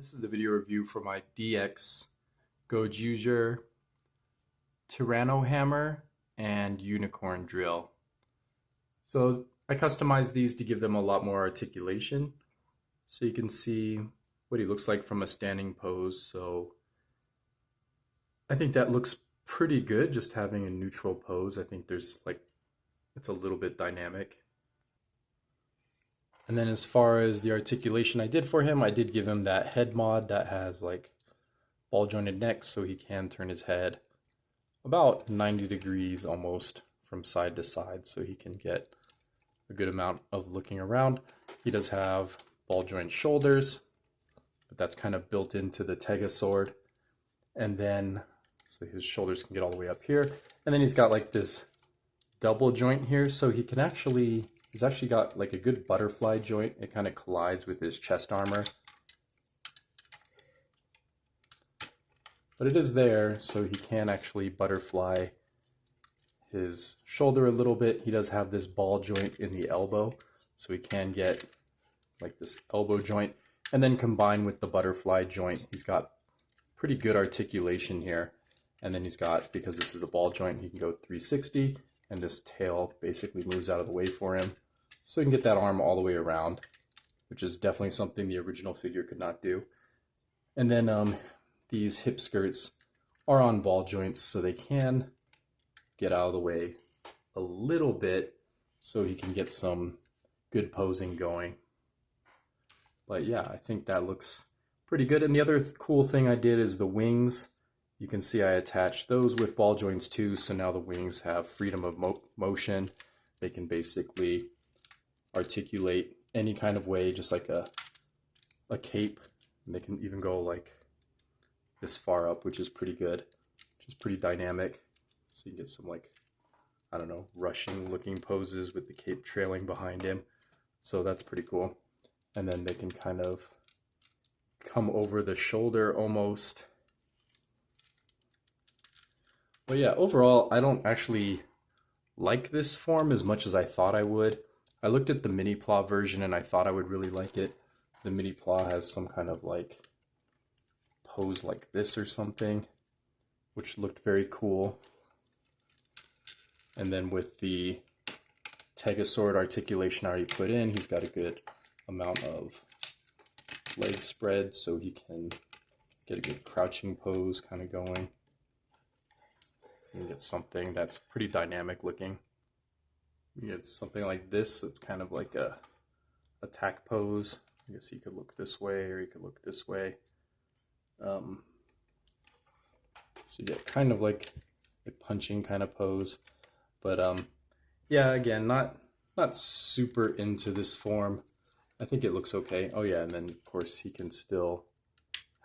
This is the video review for my DX Gozyuger Tyranno hammer and unicorn drill. So I customized these to give them a lot more articulation. So you can see what he looks like from a standing pose. So I think that looks pretty good, just having a neutral pose. I think it's a little bit dynamic. And then as far as the articulation I did for him, I did give him that head mod that has like ball jointed neck, so he can turn his head about 90 degrees almost from side to side, so he can get a good amount of looking around. He does have ball joint shoulders, but that's kind of built into the Tega sword. And then, so his shoulders can get all the way up here. And then he's got like this double joint here, so he can he's actually got like a good butterfly joint. It kind of collides with his chest armor. But it is there, so he can actually butterfly his shoulder a little bit. He does have this ball joint in the elbow, so he can get like this elbow joint. And then combined with the butterfly joint, he's got pretty good articulation here. And then he's got, because this is a ball joint, he can go 360, and this tail basically moves out of the way for him. So he can get that arm all the way around, which is definitely something the original figure could not do. And then these hip skirts are on ball joints, so they can get out of the way a little bit so he can get some good posing going. But yeah, I think that looks pretty good. And the other cool thing I did is the wings. You can see I attached those with ball joints too, so now the wings have freedom of motion. They can basically articulate any kind of way, just like a cape. And they can even go like this far up, which is pretty good, which is pretty dynamic. So you get some like, I don't know, Russian looking poses with the cape trailing behind him. So that's pretty cool. And then they can kind of come over the shoulder almost. But yeah, overall, I don't actually like this form as much as I thought I would. I looked at the mini pla version and I thought I would really like it. The mini pla has some kind of like pose like this or something, which looked very cool. And then with the Tega sword articulation I already put in, he's got a good amount of leg spread, so he can get a good crouching pose kind of going. So you get something that's pretty dynamic looking. You get something like this that's kind of like a attack pose. I guess he could look this way or he could look this way. So you get kind of like a punching kind of pose. But yeah, again, not super into this form. I think it looks okay. Oh yeah, and then of course he can still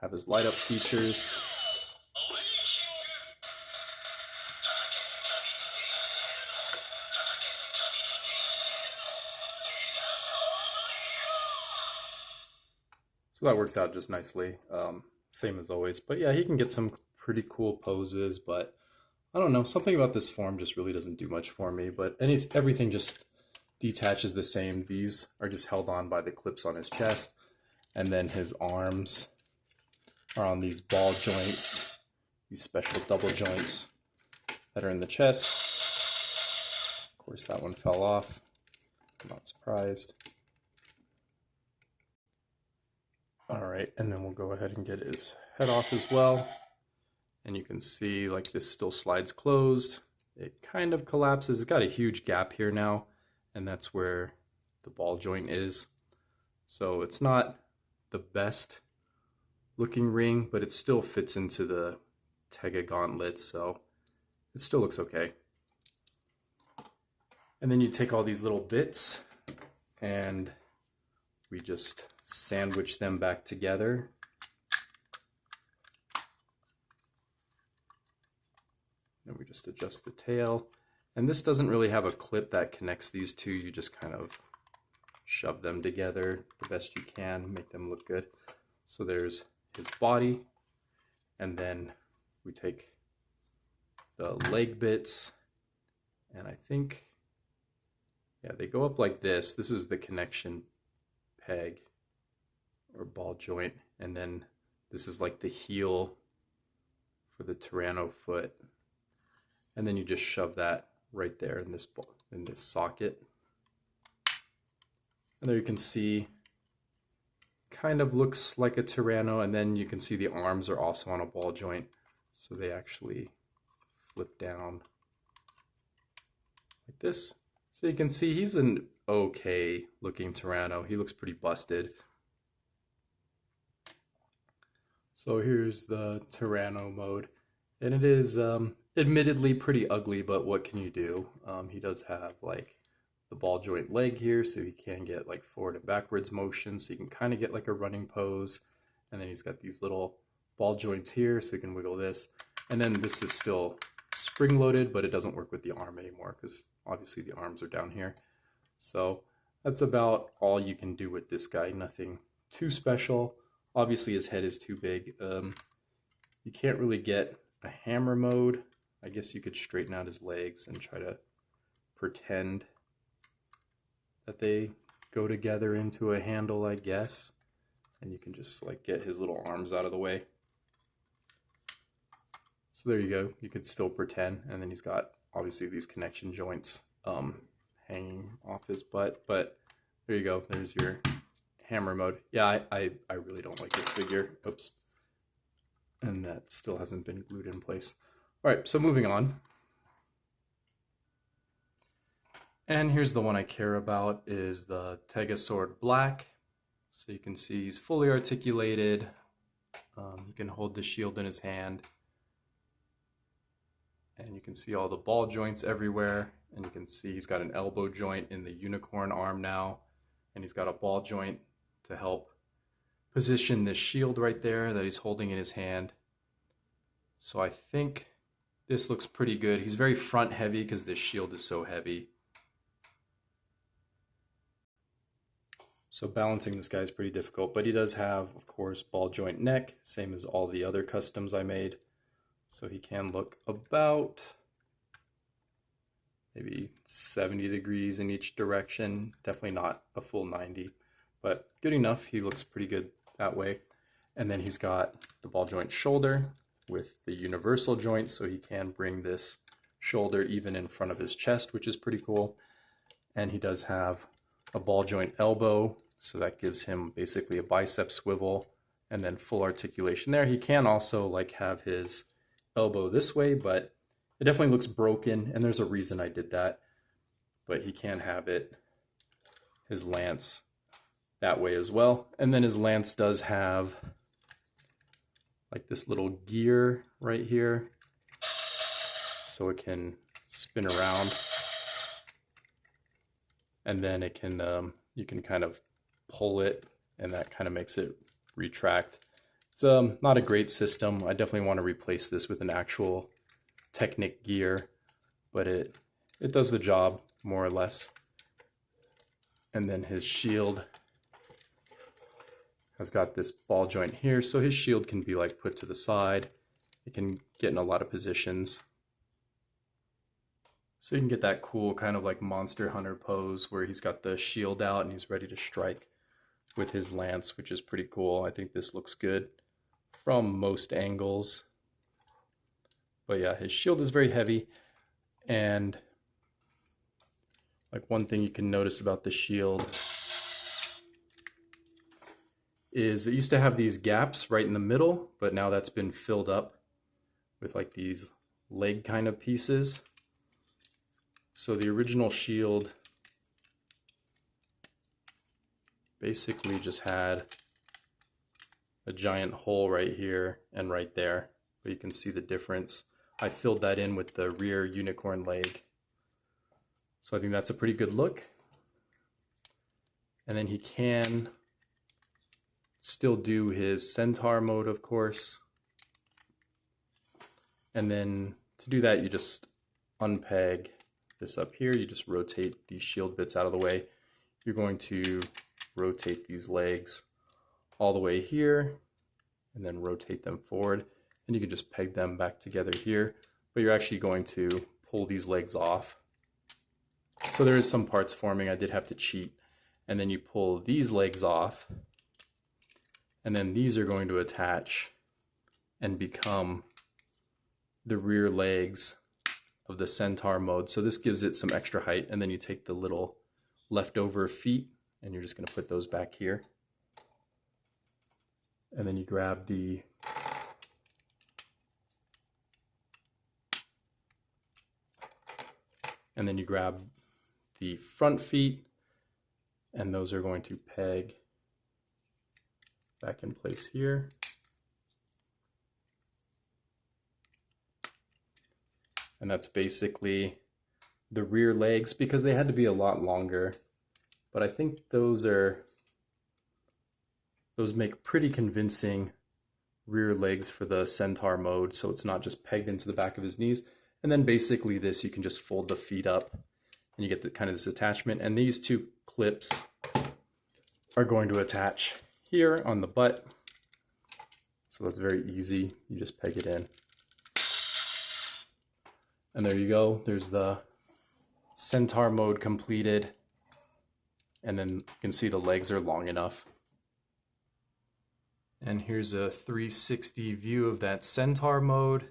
have his light up features. So that works out just nicely, same as always. But yeah, he can get some pretty cool poses, but I don't know, something about this form just really doesn't do much for me. But everything just detaches the same. These are just held on by the clips on his chest, and then his arms are on these ball joints, these special double joints that are in the chest. Of course, that one fell off. I'm not surprised. All right, and then we'll go ahead and get his head off as well. And you can see like this still slides closed. It kind of collapses. It's got a huge gap here now, and that's where the ball joint is. So it's not the best looking ring, but it still fits into the Tega gauntlet, so it still looks okay. And then you take all these little bits and we just sandwich them back together. And we just adjust the tail. And this doesn't really have a clip that connects these two. You just kind of shove them together the best you can, make them look good. So there's his body, and then we take the leg bits, and I think, yeah, they go up like this. This is the connection peg or ball joint, and then this is like the heel for the Tyranno foot, and then you just shove that right there in this socket, and there you can see kind of looks like a Tyranno, and then you can see the arms are also on a ball joint, so they actually flip down like this. So you can see he's an okay looking Tyranno. He looks pretty busted. So here's the Tyranno mode, and it is admittedly pretty ugly, but what can you do? He does have like the ball joint leg here, so he can get like forward and backwards motion, so you can kind of get like a running pose. And then he's got these little ball joints here, so you can wiggle this. And then this is still spring loaded, but it doesn't work with the arm anymore because obviously the arms are down here. So that's about all you can do with this guy. Nothing too special. Obviously his head is too big. You can't really get a hammer mode. I guess you could straighten out his legs and try to pretend that they go together into a handle, I guess. And you can just like get his little arms out of the way. So there you go. You could still pretend. And then he's got obviously these connection joints hanging off his butt. But there you go. There's your hammer mode. Yeah, I really don't like this figure. Oops. And that still hasn't been glued in place. All right, so moving on. And here's the one I care about, is the Tegasword Black. So you can see he's fully articulated. He can hold the shield in his hand. And you can see all the ball joints everywhere. And you can see he's got an elbow joint in the unicorn arm now. And he's got a ball joint to help position this shield right there that he's holding in his hand. So I think this looks pretty good. He's very front heavy because this shield is so heavy. So balancing this guy is pretty difficult, but he does have, of course, ball joint neck, same as all the other customs I made. So he can look about maybe 70 degrees in each direction. Definitely not a full 90, but good enough. He looks pretty good that way. And then he's got the ball joint shoulder with the universal joint, so he can bring this shoulder even in front of his chest, which is pretty cool. And he does have a ball joint elbow, so that gives him basically a bicep swivel and then full articulation there. He can also like have his elbow this way, but it definitely looks broken, and there's a reason I did that. But he can have it, his lance, that way as well. And then his lance does have like this little gear right here, so it can spin around, and then it can you can kind of pull it, and that kind of makes it retract. It's not a great system. I definitely want to replace this with an actual Technic gear, but it does the job more or less. And then his shield has got this ball joint here, so his shield can be like put to the side. It can get in a lot of positions. So you can get that cool kind of like Monster Hunter pose where he's got the shield out and he's ready to strike with his lance, which is pretty cool. I think this looks good from most angles. But yeah, his shield is very heavy, and like one thing you can notice about the shield is it used to have these gaps right in the middle, but now that's been filled up with like these leg kind of pieces. So the original shield basically just had a giant hole right here and right there, but you can see the difference. I filled that in with the rear unicorn leg. So I think that's a pretty good look. And then he can still do his centaur mode, of course. And then to do that, you just unpeg this up here. You just rotate these shield bits out of the way. You're going to rotate these legs all the way here and then rotate them forward. And you can just peg them back together here, but you're actually going to pull these legs off. So there is some parts forming. I did have to cheat. And then you pull these legs off, And then these are going to attach and become the rear legs of the centaur mode. So this gives it some extra height. And then you take the little leftover feet and you're just going to put those back here. And then you grab the front feet, and those are going to peg back in place here. And that's basically the rear legs, because they had to be a lot longer. But I think those make pretty convincing rear legs for the centaur mode, so it's not just pegged into the back of his knees. And then basically this, you can just fold the feet up and you get the kind of this attachment. And these two clips are going to attach here on the butt. So that's very easy. You just peg it in. And there you go. There's the centaur mode completed. And then you can see the legs are long enough. And here's a 360 view of that centaur mode.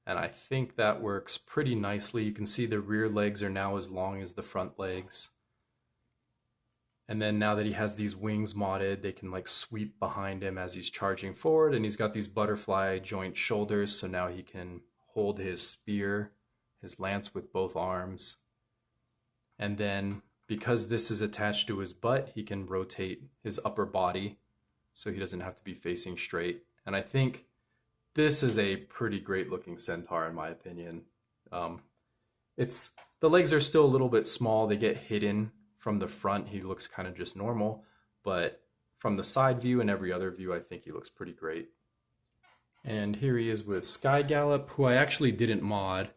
And I think that works pretty nicely. You can see the rear legs are now as long as the front legs. And then now that he has these wings modded, they can like sweep behind him as he's charging forward. And he's got these butterfly joint shoulders. So now he can hold his spear, his lance with both arms. And then because this is attached to his butt, he can rotate his upper body so he doesn't have to be facing straight. And I think this is a pretty great looking centaur in my opinion. The legs are still a little bit small. They get hidden from the front. He looks kind of just normal, but from the side view and every other view, I think he looks pretty great. And here he is with Sky Gallop, who I actually didn't mod,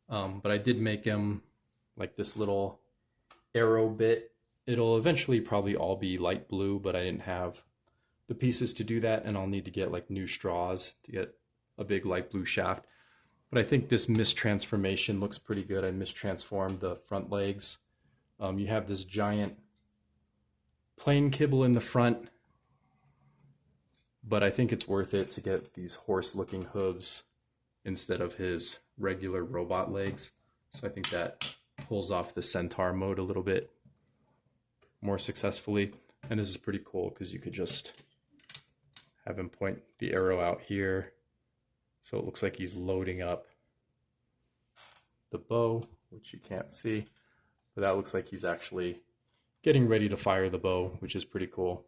but I did make him like this little arrow bit. It'll eventually probably all be light blue, but I didn't have the pieces to do that, and I'll need to get like new straws to get a big light blue shaft. But I think this mistransformation looks pretty good. I mistransformed the front legs. You have this giant plain kibble in the front, but I think it's worth it to get these horse looking hooves instead of his regular robot legs. So I think that pulls off the centaur mode a little bit more successfully. And this is pretty cool because you could just have him point the arrow out here. So it looks like he's loading up the bow, which you can't see, but that looks like he's actually getting ready to fire the bow, which is pretty cool.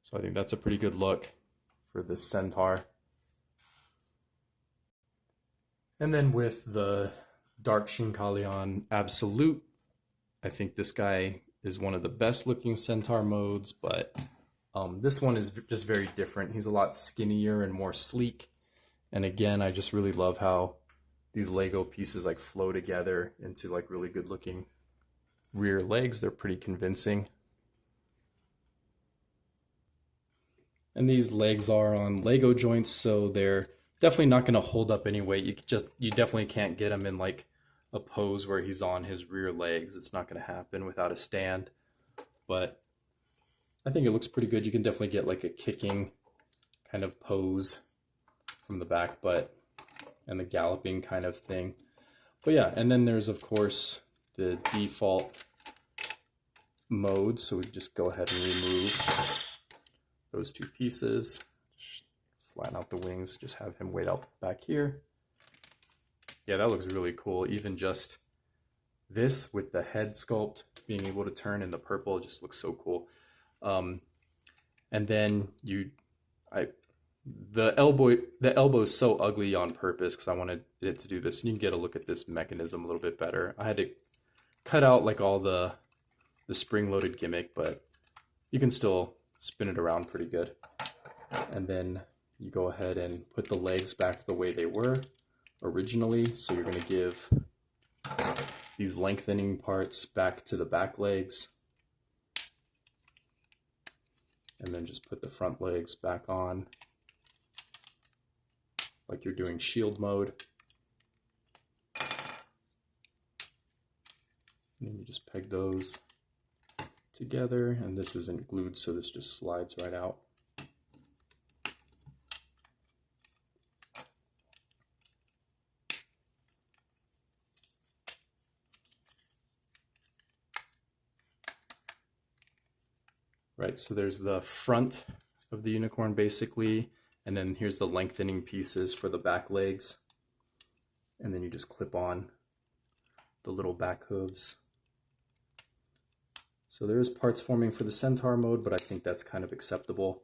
So I think that's a pretty good look for this centaur. And then with the Dark Shinkalion Absolute, I think this guy is one of the best looking centaur modes, but this one is just very different. He's a lot skinnier and more sleek. And again, I just really love how these Lego pieces like flow together into like really good looking rear legs. They're pretty convincing. And these legs are on Lego joints, so they're definitely not going to hold up any weight. You definitely can't get him in like a pose where he's on his rear legs. It's not going to happen without a stand, but I think it looks pretty good. You can definitely get like a kicking kind of pose from the back butt and the galloping kind of thing. But yeah, and then there's of course the default mode. So we just go ahead and remove those two pieces, just flatten out the wings, just have him wait out back here. Yeah, that looks really cool. Even just this with the head sculpt being able to turn in the purple just looks so cool. And then the elbow is so ugly on purpose because I wanted it to do this. And you can get a look at this mechanism a little bit better. I had to cut out like all the spring-loaded gimmick, but you can still spin it around pretty good. And then you go ahead and put the legs back the way they were originally. So you're going to give these lengthening parts back to the back legs. And then just put the front legs back on like you're doing shield mode. And then you just peg those together, and this isn't glued, so this just slides right out. Right, so there's the front of the unicorn basically, and then here's the lengthening pieces for the back legs. And then you just clip on the little back hooves. So there's parts forming for the centaur mode, but I think that's kind of acceptable.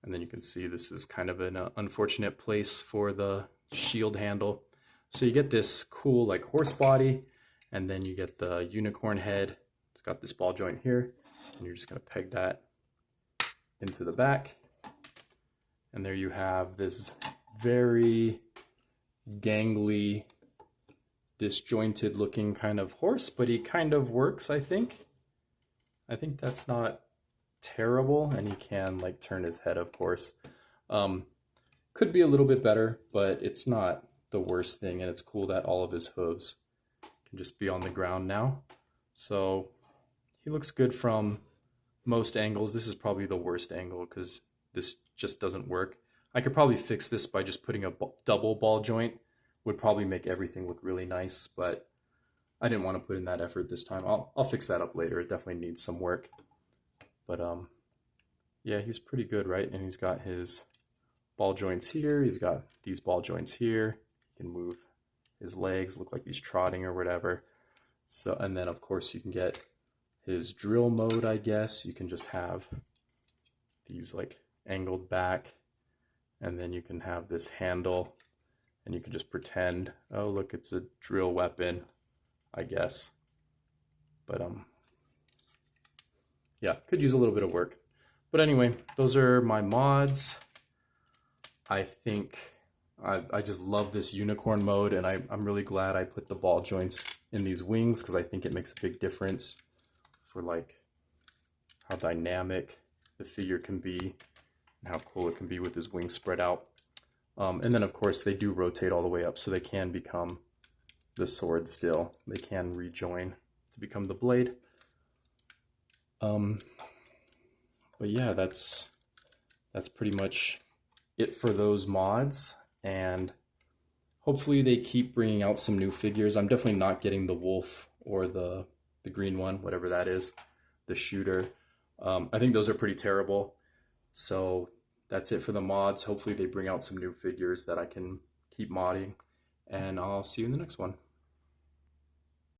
And then you can see this is kind of an unfortunate place for the shield handle. So you get this cool like horse body, and then you get the unicorn head. It's got this ball joint here, and you're just gonna peg that into the back. And there you have this very gangly, disjointed looking kind of horse, but he kind of works, I think. I think that's not terrible, and he can like turn his head, of course. Could be a little bit better, but it's not the worst thing, and it's cool that all of his hooves can just be on the ground now. So he looks good from most angles. This is probably the worst angle because this just doesn't work. I could probably fix this by just putting a double ball joint. Would probably make everything look really nice, but I didn't want to put in that effort this time. I'll fix that up later. It definitely needs some work. But yeah, he's pretty good, right? And he's got his ball joints here. He's got these ball joints here. He can move his legs, look like he's trotting or whatever. So, and then of course you can get his drill mode, I guess. You can just have these like angled back, and then you can have this handle. And you can just pretend, oh, look, it's a drill weapon, I guess. But yeah, could use a little bit of work. But anyway, those are my mods. I think I just love this unicorn mode, and I'm really glad I put the ball joints in these wings because I think it makes a big difference for like how dynamic the figure can be and how cool it can be with his wings spread out. And then, of course, they do rotate all the way up, so they can become the sword still. They can rejoin to become the blade. But yeah, that's pretty much it for those mods. And hopefully they keep bringing out some new figures. I'm definitely not getting the wolf or the green one, whatever that is, the shooter. I think those are pretty terrible. So that's it for the mods. Hopefully they bring out some new figures that I can keep modding, and I'll see you in the next one.